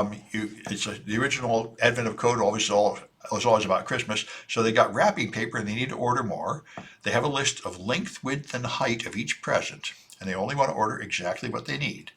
The original advent of code was always about Christmas, so they got wrapping paper and they need to order more. They have a list of length, width, and height of each present, and they only want to order exactly what they need.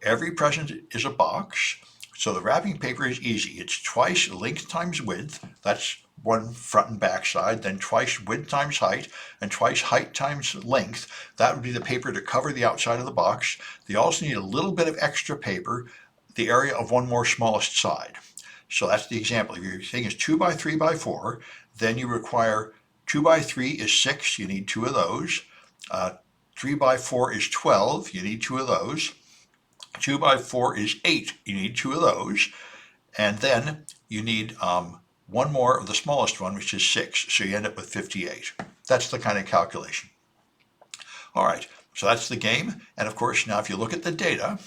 Every present is a box, so the wrapping paper is easy. It's twice length times width, that's one front and back side, then twice width times height, and twice height times length. That would be the paper to cover the outside of the box. They also need a little bit of extra paper, the area of one more smallest side. So that's the example. If your thing is 2 by 3 by 4, then you require 2 by 3 is 6, you need 2 of those. 3 by 4 is 12, you need 2 of those. 2 by 4 is 8, you need 2 of those. And then you need one more of the smallest one, which is 6, so you end up with 58. That's the kind of calculation. All right, so that's the game. And of course, now if you look at the data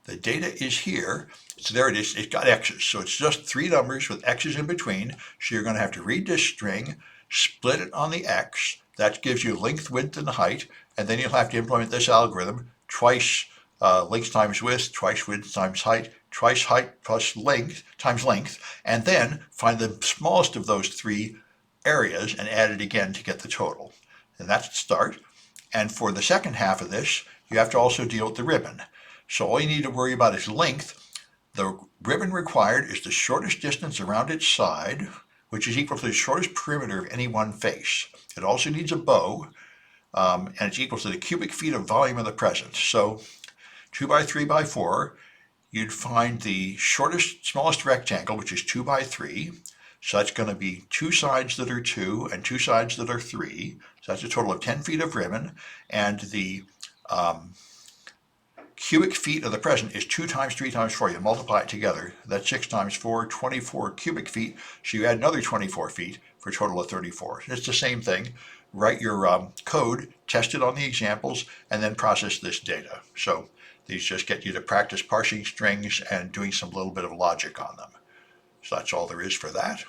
is here. So there it is. It's got X's. So it's just 3 numbers with X's in between. So you're going to have to read this string, split it on the X. That gives you length, width, and height. And then you'll have to implement this algorithm twice length times width, twice width times height, twice height plus length times length. And then find the smallest of those 3 areas and add it again to get the total. And that's the start. And for the second half of this, you have to also deal with the ribbon. So all you need to worry about is length. The ribbon required is the shortest distance around its side, which is equal to the shortest perimeter of any one face. It also needs a bow, and it's equal to the cubic feet of volume of the present. So 2 by 3 by 4, you'd find the smallest rectangle, which is 2 by 3. So that's going to be 2 sides that are 2 and 2 sides that are 3. So that's a total of 10 feet of ribbon, and the cubic feet of the present is 2 times 3 times 4. You multiply it together. That's 6 times 4, 24 cubic feet. So you add another 24 feet for a total of 34. It's the same thing. Write your code, test it on the examples, and then process this data. So these just get you to practice parsing strings and doing some little bit of logic on them. So that's all there is for that.